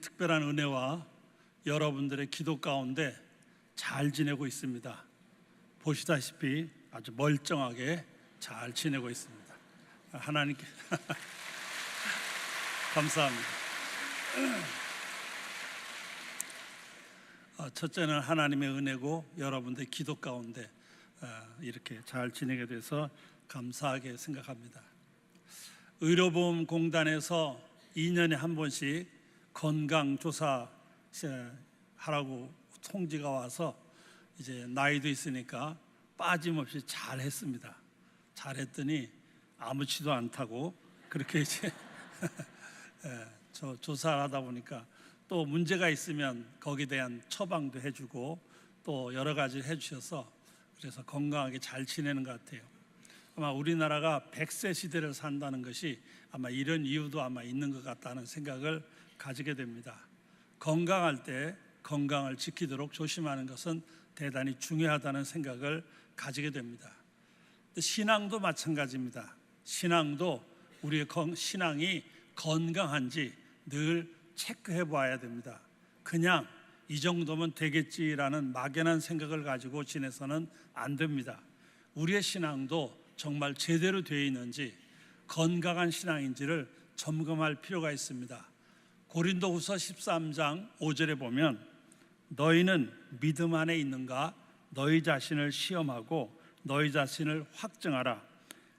특별한 은혜와 여러분들의 기도 가운데 잘 지내고 있습니다. 보시다시피 아주 멀쩡하게 잘 지내고 있습니다. 하나님께 감사합니다. 첫째는 하나님의 은혜고 여러분들의 기도 가운데 이렇게 잘 지내게 돼서 감사하게 생각합니다. 의료보험공단에서 2년에 한 번씩 건강조사 하라고 통지가 와서 이제 나이도 있으니까 빠짐없이 잘 했습니다. 잘했더니 아무렇지도 않다고 그렇게 이제 저 조사를 하다 보니까 또 문제가 있으면 거기에 대한 처방도 해주고 또 여러 가지를 해주셔서 그래서 건강하게 잘 지내는 것 같아요. 아마 우리나라가 100세 시대를 산다는 것이 아마 이런 이유도 아마 있는 것 같다는 생각을 가지게 됩니다. 건강할 때 건강을 지키도록 조심하는 것은 대단히 중요하다는 생각을 가지게 됩니다. 신앙도 마찬가지입니다. 신앙도 우리의 신앙이 건강한지 늘 체크해 봐야 됩니다. 그냥 이 정도면 되겠지라는 막연한 생각을 가지고 지내서는 안 됩니다. 우리의 신앙도 정말 제대로 되어 있는지 건강한 신앙인지를 점검할 필요가 있습니다. 고린도후서 13장 5절에 보면 너희는 믿음 안에 있는가 너희 자신을 시험하고 너희 자신을 확증하라.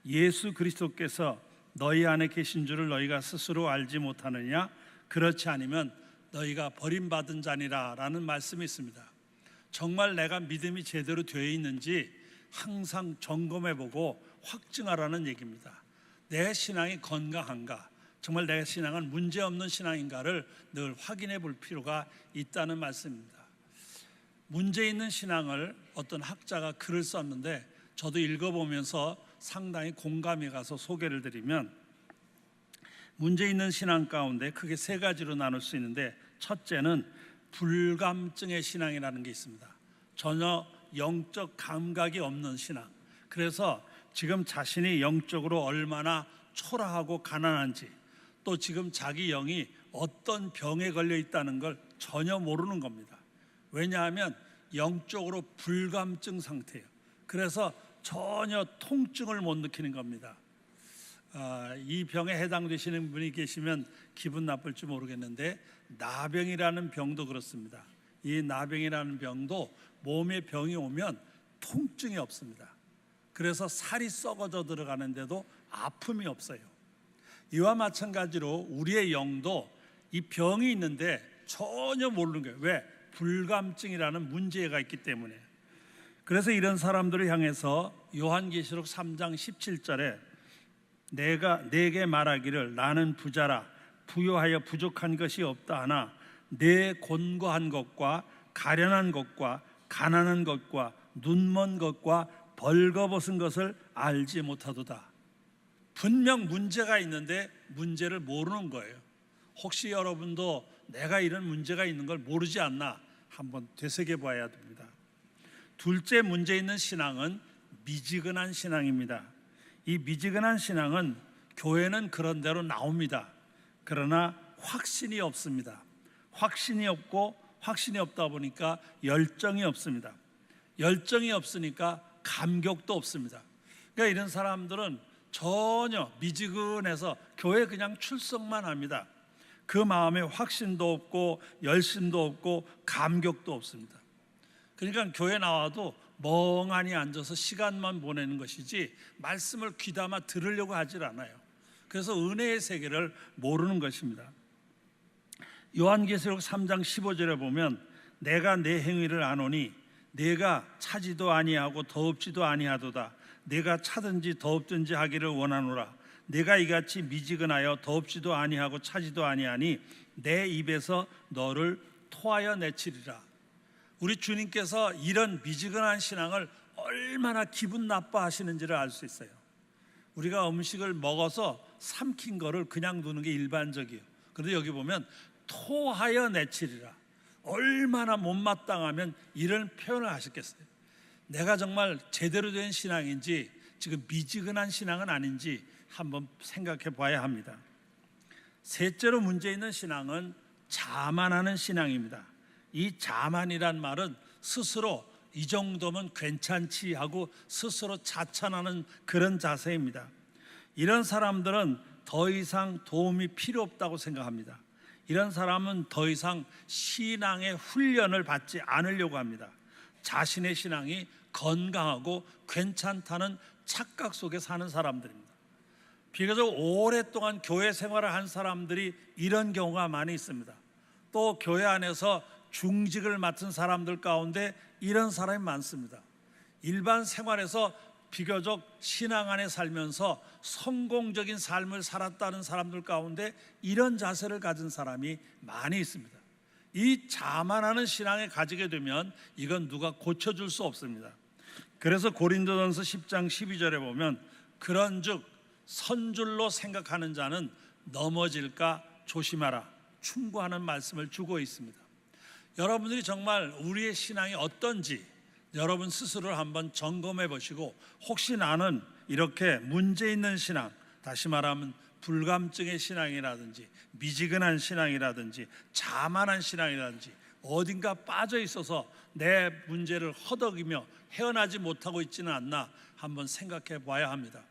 예수 그리스도께서 너희 안에 계신 줄을 너희가 스스로 알지 못하느냐? 그렇지 않으면 너희가 버림받은 자니라 라는 말씀이 있습니다. 정말 내가 믿음이 제대로 되어 있는지 항상 점검해보고 확증하라는 얘기입니다. 내 신앙이 건강한가, 정말 내 신앙은 문제없는 신앙인가를 늘 확인해 볼 필요가 있다는 말씀입니다. 문제 있는 신앙을 어떤 학자가 글을 썼는데 저도 읽어보면서 상당히 공감이 가서 소개를 드리면, 문제 있는 신앙 가운데 크게 세 가지로 나눌 수 있는데, 첫째는 불감증의 신앙이라는 게 있습니다. 전혀 영적 감각이 없는 신앙. 그래서 지금 자신이 영적으로 얼마나 초라하고 가난한지, 또 지금 자기 영이 어떤 병에 걸려 있다는 걸 전혀 모르는 겁니다. 왜냐하면 영적으로 불감증 상태예요. 그래서 전혀 통증을 못 느끼는 겁니다. 이 병에 해당되시는 분이 계시면 기분 나쁠지 모르겠는데, 나병이라는 병도 그렇습니다. 이 나병이라는 병도 몸에 병이 오면 통증이 없습니다. 그래서 살이 썩어져 들어가는데도 아픔이 없어요. 이와 마찬가지로 우리의 영도 이 병이 있는데 전혀 모르는 거예요. 왜? 불감증이라는 문제가 있기 때문에. 그래서 이런 사람들을 향해서 요한계시록 3장 17절에 내게 말하기를 나는 부자라 부요하여 부족한 것이 없다 하나 내 곤고한 것과 가련한 것과 가난한 것과 눈먼 것과 벌거벗은 것을 알지 못하도다. 분명 문제가 있는데 문제를 모르는 거예요. 혹시 여러분도 내가 이런 문제가 있는 걸 모르지 않나 한번 되새겨 봐야 됩니다. 둘째 문제 있는 신앙은 미지근한 신앙입니다. 이 미지근한 신앙은 교회는 그런 대로 나옵니다. 그러나 확신이 없습니다. 확신이 없고 확신이 없다 보니까 열정이 없습니다. 열정이 없으니까 감격도 없습니다. 그러니까 이런 사람들은 전혀 미지근해서 교회 그냥 출석만 합니다. 그 마음에 확신도 없고 열심도 없고 감격도 없습니다. 그러니까 교회 나와도 멍하니 앉아서 시간만 보내는 것이지 말씀을 귀담아 들으려고 하질 않아요. 그래서 은혜의 세계를 모르는 것입니다. 요한계시록 3장 15절에 보면 내가 내 행위를 아노니 내가 차지도 아니하고 더웁지도 아니하도다. 내가 차든지 더웁든지 하기를 원하노라. 내가 이같이 미지근하여 더웁지도 아니하고 차지도 아니하니 내 입에서 너를 토하여 내치리라. 우리 주님께서 이런 미지근한 신앙을 얼마나 기분 나빠하시는지를 알 수 있어요. 우리가 음식을 먹어서 삼킨 거를 그냥 두는 게 일반적이에요. 그런데 여기 보면 토하여 내치리라. 얼마나 못마땅하면 이런 표현을 하셨겠어요. 내가 정말 제대로 된 신앙인지 지금 미지근한 신앙은 아닌지 한번 생각해 봐야 합니다. 셋째로 문제 있는 신앙은 자만하는 신앙입니다. 이 자만이란 말은 스스로 이 정도면 괜찮지 하고 스스로 자찬하는 그런 자세입니다. 이런 사람들은 더 이상 도움이 필요 없다고 생각합니다. 이런 사람은 더 이상 신앙의 훈련을 받지 않으려고 합니다. 자신의 신앙이 건강하고 괜찮다는 착각 속에 사는 사람들입니다. 비교적 오랫동안 교회 생활을 한 사람들이 이런 경우가 많이 있습니다. 또 교회 안에서 중직을 맡은 사람들 가운데 이런 사람이 많습니다. 일반 생활에서 비교적 신앙 안에 살면서 성공적인 삶을 살았다는 사람들 가운데 이런 자세를 가진 사람이 많이 있습니다. 이 자만하는 신앙을 가지게 되면 이건 누가 고쳐줄 수 없습니다. 그래서 고린도전서 10장 12절에 보면 그런즉 선줄로 생각하는 자는 넘어질까 조심하라 충고하는 말씀을 주고 있습니다. 여러분들이 정말 우리의 신앙이 어떤지 여러분 스스로를 한번 점검해 보시고, 혹시 나는 이렇게 문제 있는 신앙, 다시 말하면 불감증의 신앙이라든지 미지근한 신앙이라든지 자만한 신앙이라든지 어딘가 빠져 있어서 내 문제를 허덕이며 헤어나지 못하고 있지는 않나 한번 생각해 봐야 합니다.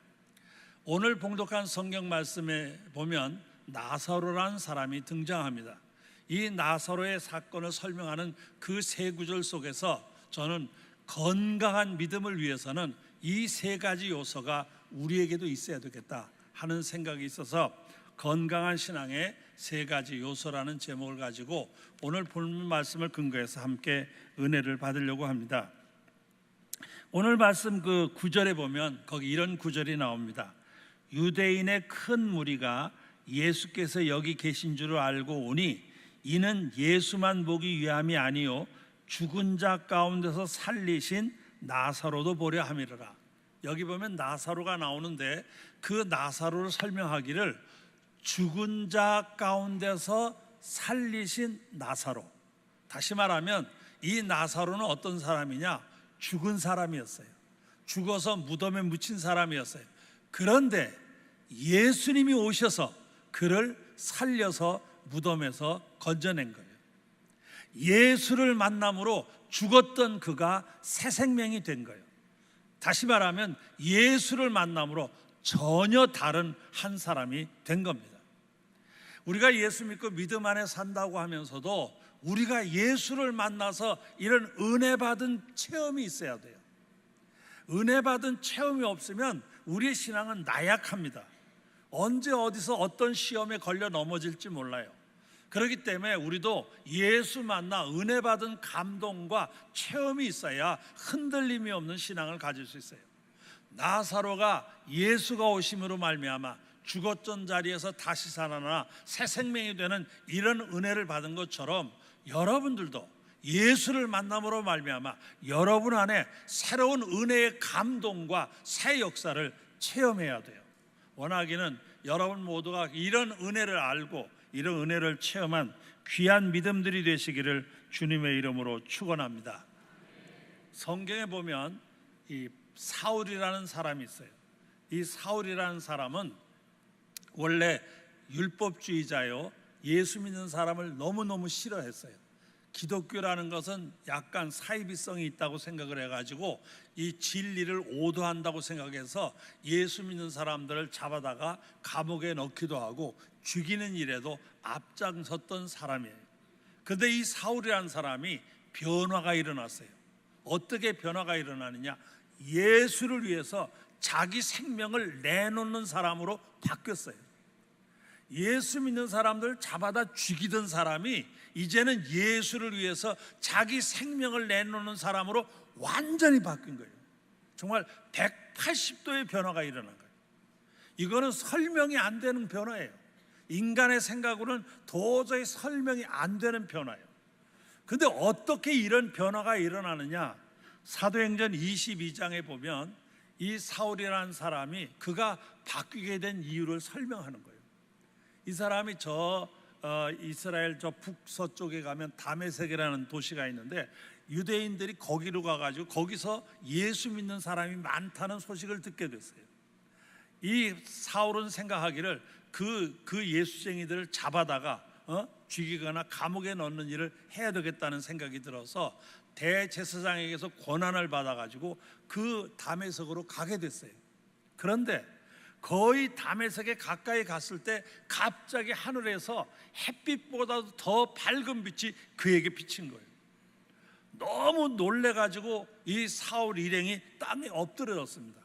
오늘 봉독한 성경 말씀에 보면 나사로라는 사람이 등장합니다. 이 나사로의 사건을 설명하는 그 세 구절 속에서 저는 건강한 믿음을 위해서는 이 세 가지 요소가 우리에게도 있어야 되겠다 하는 생각이 있어서 건강한 신앙의 세 가지 요소라는 제목을 가지고 오늘 본문 말씀을 근거해서 함께 은혜를 받으려고 합니다. 오늘 말씀 그 9절에 보면 거기 이런 구절이 나옵니다. 유대인의 큰 무리가 예수께서 여기 계신 줄 알고 오니 이는 예수만 보기 위함이 아니요 죽은 자 가운데서 살리신 나사로도 보려 함이라. 여기 보면 나사로가 나오는데 그 나사로를 설명하기를 죽은 자 가운데서 살리신 나사로. 다시 말하면 이 나사로는 어떤 사람이냐? 죽은 사람이었어요. 죽어서 무덤에 묻힌 사람이었어요. 그런데 예수님이 오셔서 그를 살려서 무덤에서 건져낸 거예요. 예수를 만남으로 죽었던 그가 새 생명이 된 거예요. 다시 말하면 예수를 만남으로 전혀 다른 한 사람이 된 겁니다. 우리가 예수 믿고 믿음 안에 산다고 하면서도 우리가 예수를 만나서 이런 은혜 받은 체험이 있어야 돼요. 은혜 받은 체험이 없으면 우리의 신앙은 나약합니다. 언제 어디서 어떤 시험에 걸려 넘어질지 몰라요. 그렇기 때문에 우리도 예수 만나 은혜 받은 감동과 체험이 있어야 흔들림이 없는 신앙을 가질 수 있어요. 나사로가 예수가 오심으로 말미암아 죽었던 자리에서 다시 살아나 새 생명이 되는 이런 은혜를 받은 것처럼 여러분들도 예수를 만남으로 말미암아 여러분 안에 새로운 은혜의 감동과 새 역사를 체험해야 돼요. 원하기는 여러분 모두가 이런 은혜를 알고 이런 은혜를 체험한 귀한 믿음들이 되시기를 주님의 이름으로 축원합니다. 성경에 보면 이 사울이라는 사람이 있어요. 이 사울이라는 사람은 원래 율법주의자요, 예수 믿는 사람을 너무너무 싫어했어요. 기독교라는 것은 약간 사이비성이 있다고 생각을 해가지고 이 진리를 오도한다고 생각해서 예수 믿는 사람들을 잡아다가 감옥에 넣기도 하고 죽이는 일에도 앞장섰던 사람이에요. 그런데 이 사울이라는 사람이 변화가 일어났어요. 어떻게 변화가 일어나느냐? 예수를 위해서 자기 생명을 내놓는 사람으로 바뀌었어요. 예수 믿는 사람들 잡아다 죽이던 사람이 이제는 예수를 위해서 자기 생명을 내놓는 사람으로 완전히 바뀐 거예요. 정말 180도의 변화가 일어난 거예요. 이거는 설명이 안 되는 변화예요. 인간의 생각으로는 도저히 설명이 안 되는 변화예요. 그런데 어떻게 이런 변화가 일어나느냐? 사도행전 22장에 보면 이 사울이라는 사람이 그가 바뀌게 된 이유를 설명하는 거예요. 이 사람이 이스라엘 저 북서쪽에 가면 다메섹이라는 도시가 있는데 유대인들이 거기로 가가지고 거기서 예수 믿는 사람이 많다는 소식을 듣게 됐어요. 이 사울은 생각하기를 그 예수쟁이들을 잡아다가 죽이거나 감옥에 넣는 일을 해야 되겠다는 생각이 들어서 대제사장에게서 권한을 받아가지고 그 다메섹으로 가게 됐어요. 그런데 거의 다메섹에 가까이 갔을 때 갑자기 하늘에서 햇빛보다도 더 밝은 빛이 그에게 비친 거예요. 너무 놀래가지고 이 사울 일행이 땅에 엎드려졌습니다.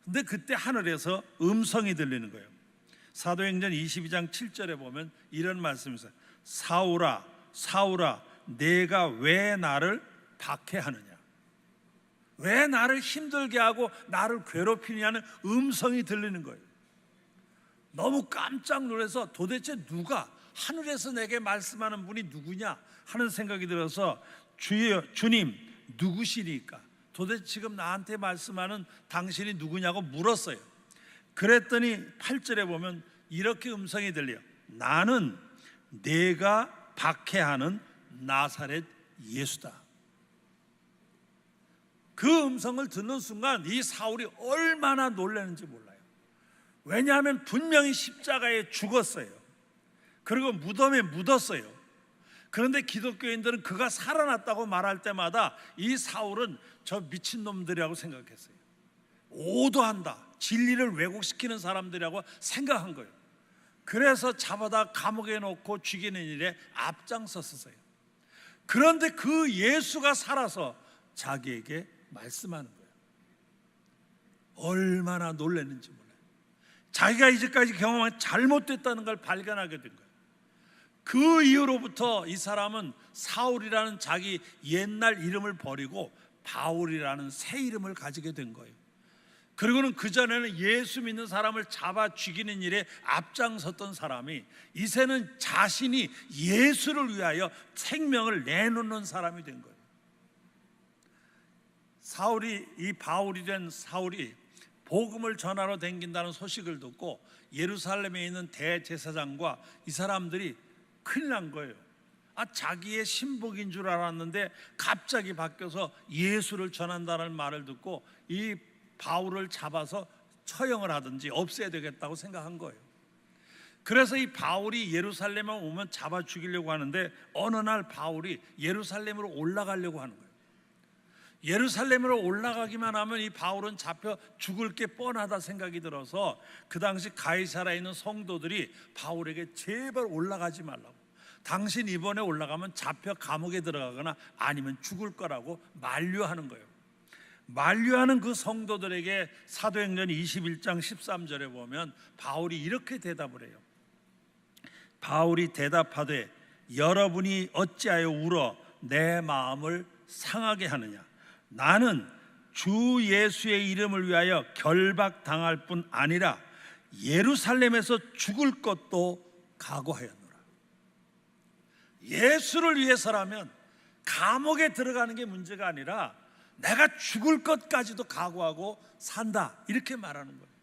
근데 그때 하늘에서 음성이 들리는 거예요. 사도행전 22장 7절에 보면 이런 말씀이 있어요. 사울아 사울아 내가 왜 나를 박해하느냐, 왜 나를 힘들게 하고 나를 괴롭히냐는 음성이 들리는 거예요. 너무 깜짝 놀라서 도대체 누가, 하늘에서 내게 말씀하는 분이 누구냐 하는 생각이 들어서 주님 누구시니까, 도대체 지금 나한테 말씀하는 당신이 누구냐고 물었어요. 그랬더니 8절에 보면 이렇게 음성이 들려요. 나는 내가 박해하는 나사렛 예수다. 그 음성을 듣는 순간 이 사울이 얼마나 놀라는지 몰라요. 왜냐하면 분명히 십자가에 죽었어요. 그리고 무덤에 묻었어요. 그런데 기독교인들은 그가 살아났다고 말할 때마다 이 사울은 저 미친놈들이라고 생각했어요. 오도한다, 진리를 왜곡시키는 사람들이라고 생각한 거예요. 그래서 잡아다 감옥에 넣고 죽이는 일에 앞장섰어요. 그런데 그 예수가 살아서 자기에게 말씀하는 거예요. 얼마나 놀랐는지 몰라요. 자기가 이제까지 경험한 잘못됐다는 걸 발견하게 된 거예요. 그 이후로부터 이 사람은 사울이라는 자기 옛날 이름을 버리고 바울이라는 새 이름을 가지게 된 거예요. 그리고는 그전에는 예수 믿는 사람을 잡아 죽이는 일에 앞장섰던 사람이 이제는 자신이 예수를 위하여 생명을 내놓는 사람이 된 거예요. 이 바울이 된 사울이 복음을 전하러 다닌다는 소식을 듣고 예루살렘에 있는 대제사장과 이 사람들이 큰일 난 거예요. 자기의 신복인 줄 알았는데 갑자기 바뀌어서 예수를 전한다는 말을 듣고 이 바울을 잡아서 처형을 하든지 없애야 되겠다고 생각한 거예요. 그래서 이 바울이 예루살렘에 오면 잡아 죽이려고 하는데 어느 날 바울이 예루살렘으로 올라가려고 하는 거예요. 예루살렘으로 올라가기만 하면 이 바울은 잡혀 죽을 게 뻔하다 생각이 들어서 그 당시 가이사라에 있는 성도들이 바울에게 제발 올라가지 말라고, 당신 이번에 올라가면 잡혀 감옥에 들어가거나 아니면 죽을 거라고 만류하는 거예요. 만류하는 그 성도들에게 사도행전 21장 13절에 보면 바울이 이렇게 대답을 해요. 바울이 대답하되 여러분이 어찌하여 울어 내 마음을 상하게 하느냐, 나는 주 예수의 이름을 위하여 결박당할 뿐 아니라 예루살렘에서 죽을 것도 각오하였노라. 예수를 위해서라면 감옥에 들어가는 게 문제가 아니라 내가 죽을 것까지도 각오하고 산다, 이렇게 말하는 거예요.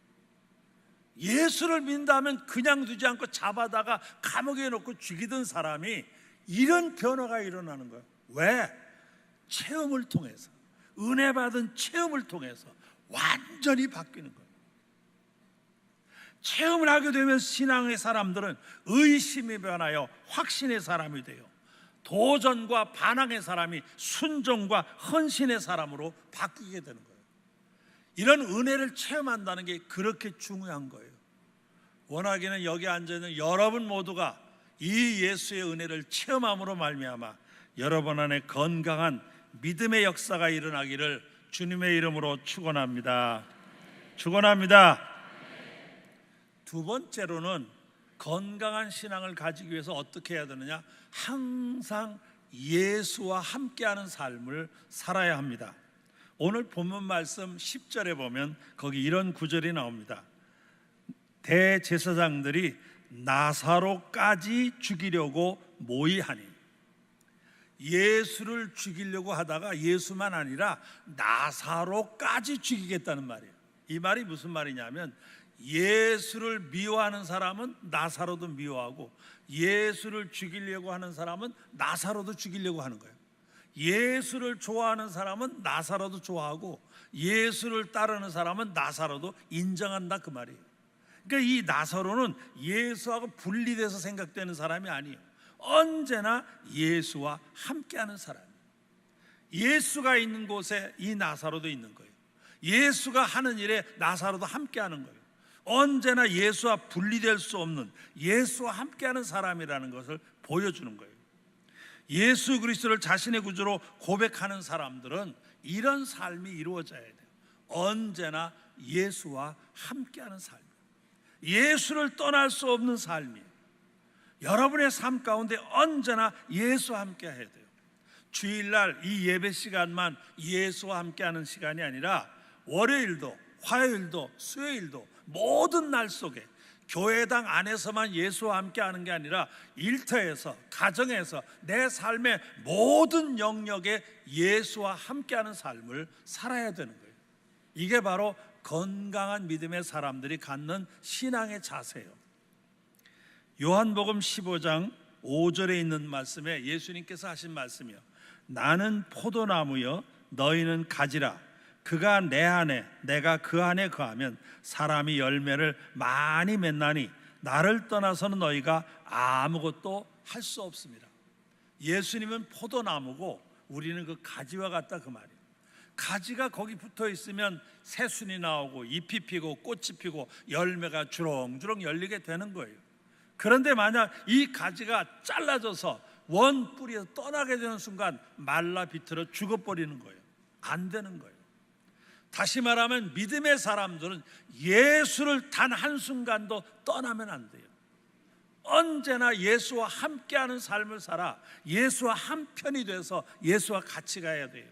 예수를 믿는다면 그냥 두지 않고 잡아다가 감옥에 넣고 죽이던 사람이 이런 변화가 일어나는 거예요. 왜? 체험을 통해서, 은혜 받은 체험을 통해서 완전히 바뀌는 거예요. 체험을 하게 되면 신앙의 사람들은 의심이 변하여 확신의 사람이 돼요. 도전과 반항의 사람이 순종과 헌신의 사람으로 바뀌게 되는 거예요. 이런 은혜를 체험한다는 게 그렇게 중요한 거예요. 원하기는 여기 앉아있는 여러분 모두가 이 예수의 은혜를 체험함으로 말미암아 여러분 안에 건강한 믿음의 역사가 일어나기를 주님의 이름으로 축원합니다. 축원합니다. 두 번째로는 건강한 신앙을 가지기 위해서 어떻게 해야 되느냐? 항상 예수와 함께하는 삶을 살아야 합니다. 오늘 본문 말씀 10절에 보면 거기 이런 구절이 나옵니다. 대제사장들이 나사로까지 죽이려고 모의하니, 예수를 죽이려고 하다가 예수만 아니라 나사로까지 죽이겠다는 말이에요. 이 말이 무슨 말이냐면 예수를 미워하는 사람은 나사로도 미워하고 예수를 죽이려고 하는 사람은 나사로도 죽이려고 하는 거예요. 예수를 좋아하는 사람은 나사로도 좋아하고 예수를 따르는 사람은 나사로도 인정한다, 그 말이에요. 그러니까 이 나사로는 예수하고 분리돼서 생각되는 사람이 아니에요. 언제나 예수와 함께하는 사람. 예수가 있는 곳에 이 나사로도 있는 거예요. 예수가 하는 일에 나사로도 함께하는 거예요. 언제나 예수와 분리될 수 없는, 예수와 함께하는 사람이라는 것을 보여주는 거예요. 예수 그리스도를 자신의 구주로 고백하는 사람들은 이런 삶이 이루어져야 돼요. 언제나 예수와 함께하는 삶이에요. 예수를 떠날 수 없는 삶이에요. 여러분의 삶 가운데 언제나 예수와 함께 해야 돼요. 주일날 이 예배 시간만 예수와 함께하는 시간이 아니라 월요일도, 화요일도, 수요일도 모든 날 속에 교회당 안에서만 예수와 함께하는 게 아니라 일터에서, 가정에서, 내 삶의 모든 영역에 예수와 함께하는 삶을 살아야 되는 거예요. 이게 바로 건강한 믿음의 사람들이 갖는 신앙의 자세예요. 요한복음 15장 5절에 있는 말씀에 예수님께서 하신 말씀이요, 나는 포도나무여 너희는 가지라. 그가 내 안에 내가 그 안에 거하면 사람이 열매를 많이 맺나니 나를 떠나서는 너희가 아무것도 할 수 없습니다. 예수님은 포도나무고 우리는 그 가지와 같다, 그 말이에요. 가지가 거기 붙어 있으면 새순이 나오고 잎이 피고 꽃이 피고 열매가 주렁주렁 열리게 되는 거예요. 그런데 만약 이 가지가 잘라져서 원 뿌리에서 떠나게 되는 순간 말라 비틀어 죽어버리는 거예요. 안 되는 거예요. 다시 말하면 믿음의 사람들은 예수를 단 한순간도 떠나면 안 돼요. 언제나 예수와 함께하는 삶을 살아 예수와 한편이 돼서 예수와 같이 가야 돼요.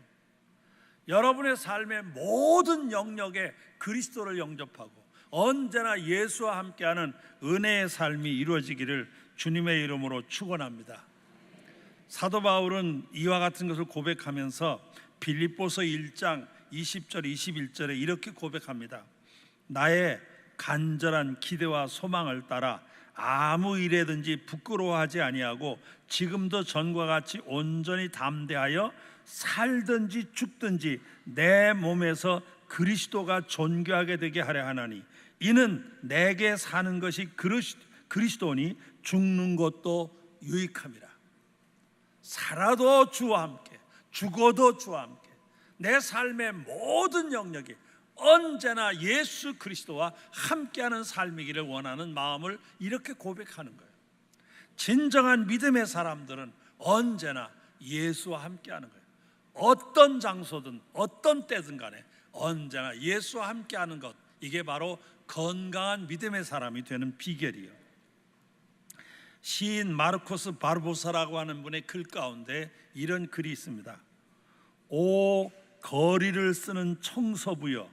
여러분의 삶의 모든 영역에 그리스도를 영접하고 언제나 예수와 함께하는 은혜의 삶이 이루어지기를 주님의 이름으로 축원합니다. 사도 바울은 이와 같은 것을 고백하면서 빌립보서 1장 20절 21절에 이렇게 고백합니다. 나의 간절한 기대와 소망을 따라 아무 일에든지 부끄러워하지 아니하고 지금도 전과 같이 온전히 담대하여 살든지 죽든지 내 몸에서 그리스도가 존귀하게 되게 하려 하나니 이는 내게 사는 것이 그리스도니 죽는 것도 유익함이라. 살아도 주와 함께, 죽어도 주와 함께, 내 삶의 모든 영역이 언제나 예수 그리스도와 함께하는 삶이기를 원하는 마음을 이렇게 고백하는 거예요. 진정한 믿음의 사람들은 언제나 예수와 함께하는 거예요. 어떤 장소든 어떤 때든 간에 언제나 예수와 함께하는 것, 이게 바로 건강한 믿음의 사람이 되는 비결이에요. 시인 마르코스 바르보사라고 하는 분의 글 가운데 이런 글이 있습니다. 오 거리를 쓰는 청소부여,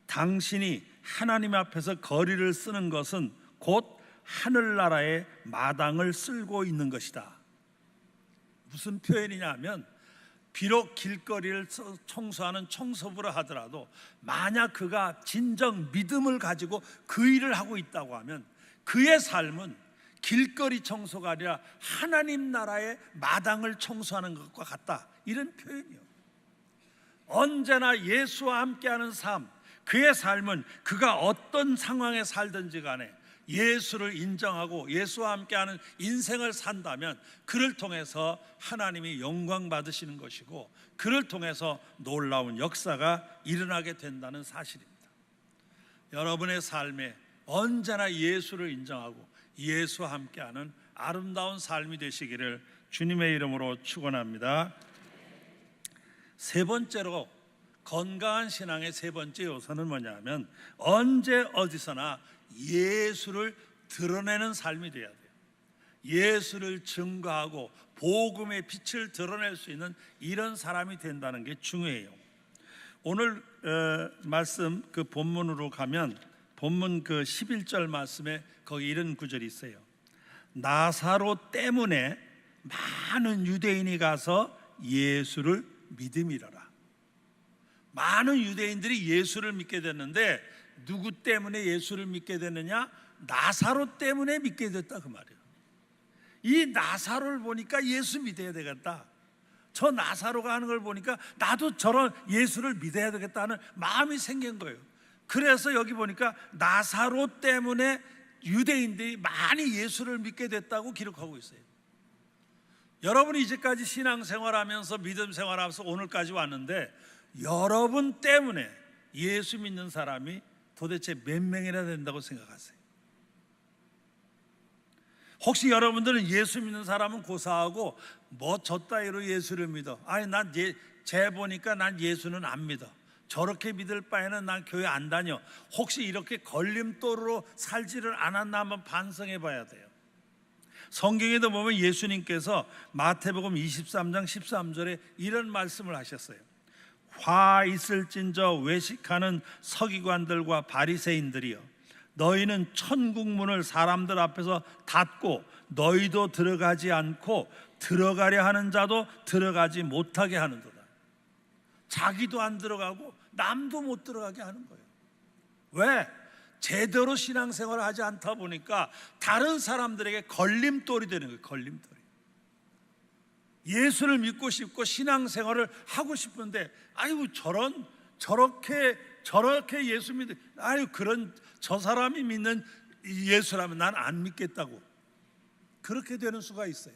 당신이 하나님 앞에서 거리를 쓰는 것은 곧 하늘나라의 마당을 쓸고 있는 것이다. 무슨 표현이냐 하면, 비록 길거리를 청소하는 청소부라 하더라도 만약 그가 진정 믿음을 가지고 그 일을 하고 있다고 하면 그의 삶은 길거리 청소가 아니라 하나님 나라의 마당을 청소하는 것과 같다, 이런 표현이요. 언제나 예수와 함께하는 삶, 그의 삶은 그가 어떤 상황에 살든지 간에 예수를 인정하고 예수와 함께하는 인생을 산다면 그를 통해서 하나님이 영광 받으시는 것이고 그를 통해서 놀라운 역사가 일어나게 된다는 사실입니다. 여러분의 삶에 언제나 예수를 인정하고 예수와 함께하는 아름다운 삶이 되시기를 주님의 이름으로 축원합니다. 세 번째로, 건강한 신앙의 세 번째 요소는 뭐냐면 언제 어디서나 예수를 드러내는 삶이 돼야 돼요. 예수를 증거하고 복음의 빛을 드러낼 수 있는 이런 사람이 된다는 게 중요해요. 오늘 말씀 그 본문으로 가면 본문 그 11절 말씀에 거기 이런 구절이 있어요. 나사로 때문에 많은 유대인이 가서 예수를 믿음이라라. 많은 유대인들이 예수를 믿게 됐는데 누구 때문에 예수를 믿게 됐느냐? 나사로 때문에 믿게 됐다, 그 말이에요. 이 나사로를 보니까 예수 믿어야 되겠다, 저 나사로가 하는 걸 보니까 나도 저런 예수를 믿어야 되겠다는 마음이 생긴 거예요. 그래서 여기 보니까 나사로 때문에 유대인들이 많이 예수를 믿게 됐다고 기록하고 있어요. 여러분이 이제까지 신앙생활하면서 믿음 생활하면서 오늘까지 왔는데 여러분 때문에 예수 믿는 사람이 도대체 몇 명이나 된다고 생각하세요? 혹시 여러분들은 예수 믿는 사람은 고사하고 뭐 저 따위로 예수를 믿어, 아니 난 쟤 보니까 난 예수는 안 믿어, 저렇게 믿을 바에는 난 교회 안 다녀, 혹시 이렇게 걸림돌로 살지를 않았나 한번 반성해 봐야 돼요. 성경에도 보면 예수님께서 마태복음 23장 13절에 이런 말씀을 하셨어요. 화 있을진저 외식하는 서기관들과 바리새인들이여, 너희는 천국문을 사람들 앞에서 닫고 너희도 들어가지 않고 들어가려 하는 자도 들어가지 못하게 하는도다. 자기도 안 들어가고 남도 못 들어가게 하는 거예요. 왜? 제대로 신앙생활을 하지 않다 보니까 다른 사람들에게 걸림돌이 되는 거예요. 걸림돌이. 예수를 믿고 싶고 신앙생활을 하고 싶은데, 아이고 저렇게 예수 믿는, 아유 그런 저 사람이 믿는 예수라면 난 안 믿겠다고, 그렇게 되는 수가 있어요.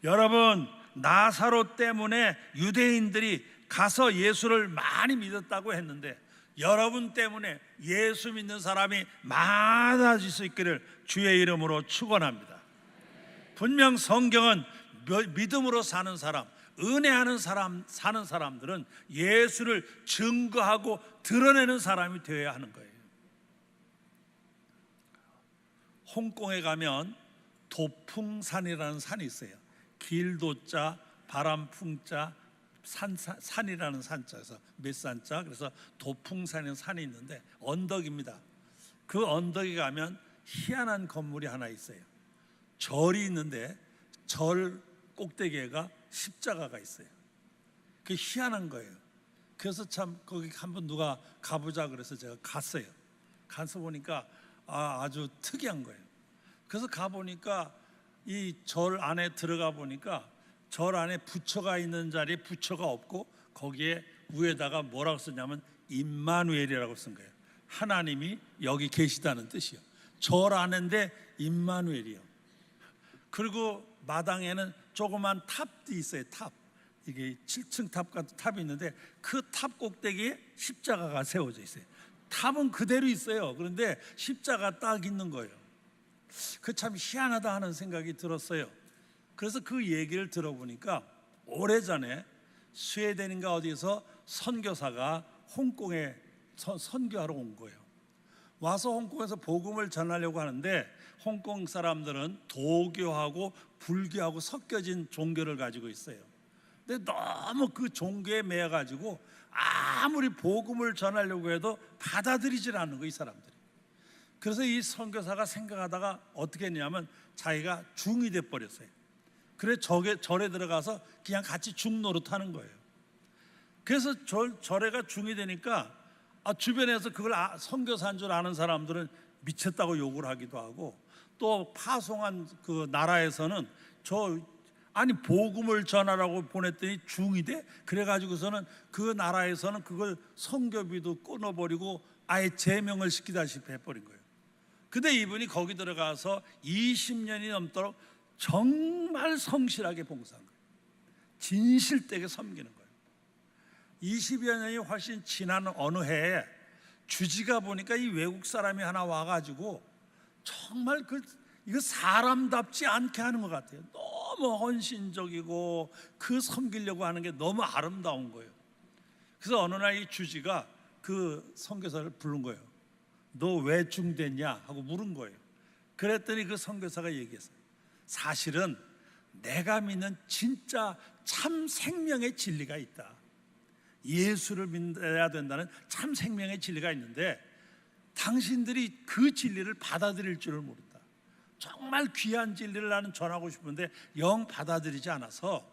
여러분, 나사로 때문에 유대인들이 가서 예수를 많이 믿었다고 했는데 여러분 때문에 예수 믿는 사람이 많아질 수 있기를 주의 이름으로 축원합니다. 분명 성경은 믿음으로 사는 사람, 은혜하는 사람, 사는 사람들은 예수를 증거하고 드러내는 사람이 되어야 하는 거예요. 홍콩에 가면 도풍산이라는 산이 있어요. 길도자, 바람풍자, 산이라는 산자에서 몇 산자, 그래서 도풍산이라는 산이 있는데 언덕입니다. 그 언덕에 가면 희한한 건물이 하나 있어요. 절이 있는데 절 꼭대기에가 십자가가 있어요. 그게 희한한 거예요. 그래서 참 거기 한번 누가 가보자 그래서 제가 갔어요. 가서 보니까 아주 특이한 거예요. 그래서 가보니까 이 절 안에 들어가 보니까 절 안에 부처가 있는 자리에 부처가 없고 거기에 위에다가 뭐라고 썼냐면 임마누엘이라고 쓴 거예요. 하나님이 여기 계시다는 뜻이요. 절 안인데 임마누엘이요. 그리고 마당에는 조그만 탑도 있어요. 탑. 이게 7층 탑 같은 탑이 있는데 그 탑 꼭대기에 십자가가 세워져 있어요. 탑은 그대로 있어요. 그런데 십자가 딱 있는 거예요. 그 참 희한하다 하는 생각이 들었어요. 그래서 그 얘기를 들어보니까 오래전에 스웨덴인가 어디서 선교사가 홍콩에 선교하러 온 거예요. 와서 홍콩에서 복음을 전하려고 하는데 홍콩 사람들은 도교하고 불교하고 섞여진 종교를 가지고 있어요. 근데 너무 그 종교에 매여가지고 아무리 복음을 전하려고 해도 받아들이질 않는 거예요, 이 사람들이. 그래서 이 선교사가 생각하다가 어떻게 했냐면 자기가 중이 돼버렸어요. 그래 절에 들어가서 그냥 같이 중 노릇하는 거예요. 그래서 절에가 중이 되니까 주변에서 그걸 선교사인 줄 아는 사람들은 미쳤다고 욕을 하기도 하고, 또 파송한 그 나라에서는 아니 복음을 전하라고 보냈더니 중이 돼? 그래가지고서는 그 나라에서는 그걸 선교비도 끊어버리고 아예 제명을 시키다시피 해버린 거예요. 근데 이분이 거기 들어가서 20년이 넘도록 정말 성실하게 봉사한 거예요. 진실되게 섬기는 거예요. 20여 년이 훨씬 지난 어느 해에 주지가 보니까 이 외국 사람이 하나 와가지고 정말 이거 사람답지 않게 하는 것 같아요. 너무 헌신적이고 그 섬기려고 하는 게 너무 아름다운 거예요. 그래서 어느 날 이 주지가 그 선교사를 부른 거예요. 너 왜 중됐냐 하고 물은 거예요. 그랬더니 그 선교사가 얘기했어요. 사실은 내가 믿는 진짜 참 생명의 진리가 있다. 예수를 믿어야 된다는 참 생명의 진리가 있는데 당신들이 그 진리를 받아들일 줄을 모른다. 정말 귀한 진리를 나는 전하고 싶은데 영 받아들이지 않아서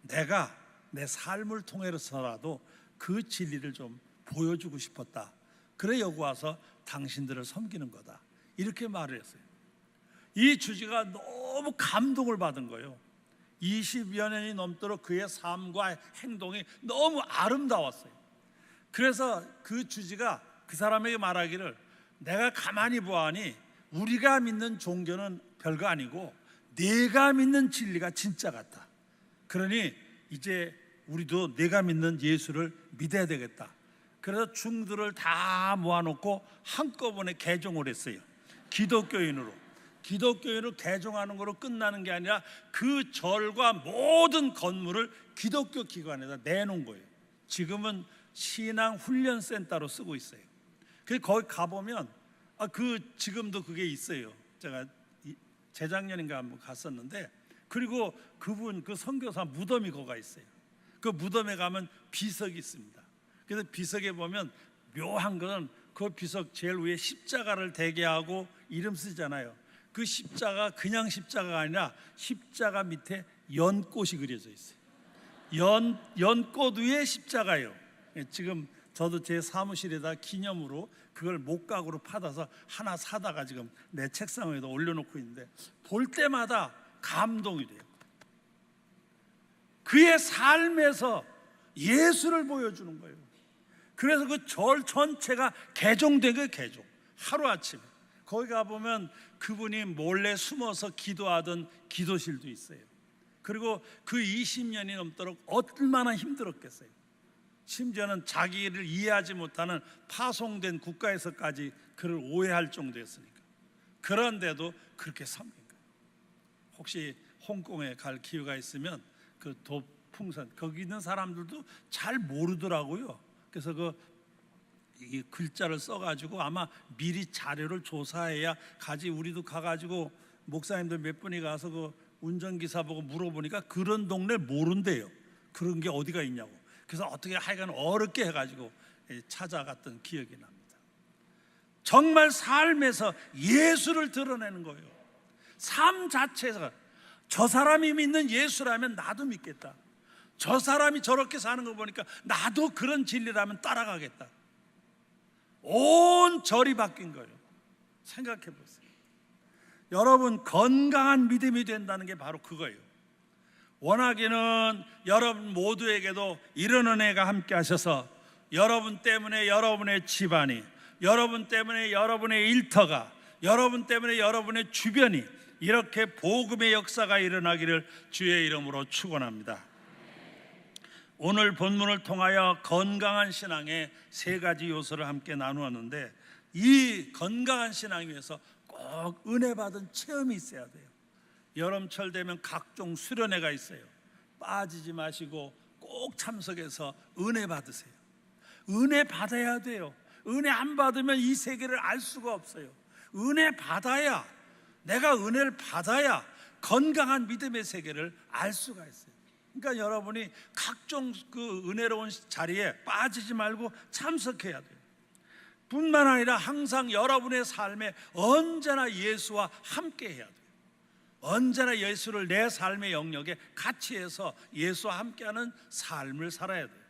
내가 내 삶을 통해서라도 그 진리를 좀 보여주고 싶었다. 그래 여기 와서 당신들을 섬기는 거다. 이렇게 말을 했어요. 이 주지가 너무 감동을 받은 거예요. 20여 년이 넘도록 그의 삶과 행동이 너무 아름다웠어요. 그래서 그 주지가 그 사람에게 말하기를, 내가 가만히 보아하니 우리가 믿는 종교는 별거 아니고 내가 믿는 진리가 진짜 같다. 그러니 이제 우리도 내가 믿는 예수를 믿어야 되겠다. 그래서 중들을 다 모아놓고 한꺼번에 개종을 했어요. 기독교인으로 개종하는 거로 끝나는 게 아니라 그 절과 모든 건물을 기독교 기관에다 내놓은 거예요. 지금은 신앙훈련센터로 쓰고 있어요. 그래서 거기 가보면 지금도 그게 있어요. 제가 재작년인가 한번 갔었는데, 그리고 그 선교사 무덤이 거기 있어요. 그 무덤에 가면 비석이 있습니다. 그래서 비석에 보면 묘한 건 그 비석 제일 위에 십자가를 대게 하고 이름 쓰잖아요. 그 십자가 그냥 십자가가 아니라 십자가 밑에 연꽃이 그려져 있어요. 연꽃 위에 십자가예요. 지금 저도 제 사무실에다 기념으로 그걸 목각으로 받아서 하나 사다가 지금 내 책상 위에다 올려놓고 있는데, 볼 때마다 감동이 돼요. 그의 삶에서 예수를 보여주는 거예요. 그래서 그 절 전체가 개종된 거예요. 개종. 하루아침에 거기 가보면 그분이 몰래 숨어서 기도하던 기도실도 있어요. 그리고 그 20년이 넘도록 얼마나 힘들었겠어요. 심지어는 자기를 이해하지 못하는 파송된 국가에서까지 그를 오해할 정도였으니까. 그런데도 그렇게 섬긴 거예요. 혹시 홍콩에 갈 기회가 있으면 그 도풍산 거기 있는 사람들도 잘 모르더라고요. 그래서 이 글자를 써가지고 아마 미리 자료를 조사해야 가지. 우리도 가가지고 목사님들 몇 분이 가서 그 운전기사 보고 물어보니까 그런 동네 모른대요. 그런 게 어디가 있냐고. 그래서 어떻게 하여간 어렵게 해가지고 찾아갔던 기억이 납니다. 정말 삶에서 예수를 드러내는 거예요. 삶 자체에서 저 사람이 믿는 예수라면 나도 믿겠다. 저 사람이 저렇게 사는 거 보니까 나도 그런 진리라면 따라가겠다. 온 절이 바뀐 거예요. 생각해 보세요. 여러분, 건강한 믿음이 된다는 게 바로 그거예요. 원하기는 여러분 모두에게도 이런 은혜가 함께 하셔서 여러분 때문에 여러분의 집안이, 여러분 때문에 여러분의 일터가, 여러분 때문에 여러분의 주변이 이렇게 복음의 역사가 일어나기를 주의 이름으로 축원합니다. 오늘 본문을 통하여 건강한 신앙의 세 가지 요소를 함께 나누었는데, 이 건강한 신앙을 위해서 꼭 은혜 받은 체험이 있어야 돼요. 여름철 되면 각종 수련회가 있어요. 빠지지 마시고 꼭 참석해서 은혜 받으세요. 은혜 받아야 돼요. 은혜 안 받으면 이 세계를 알 수가 없어요. 은혜 받아야, 내가 은혜를 받아야 건강한 믿음의 세계를 알 수가 있어요. 그러니까 여러분이 각종 그 은혜로운 자리에 빠지지 말고 참석해야 돼요. 뿐만 아니라 항상 여러분의 삶에 언제나 예수와 함께 해야 돼요. 언제나 예수를 내 삶의 영역에 같이 해서 예수와 함께하는 삶을 살아야 돼요.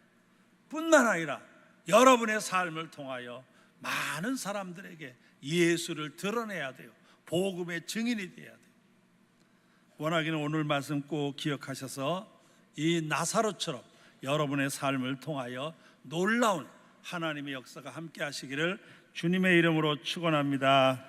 뿐만 아니라 여러분의 삶을 통하여 많은 사람들에게 예수를 드러내야 돼요. 복음의 증인이 돼야 돼요. 원하기는 오늘 말씀 꼭 기억하셔서 이 나사로처럼 여러분의 삶을 통하여 놀라운 하나님의 역사가 함께 하시기를 주님의 이름으로 축원합니다.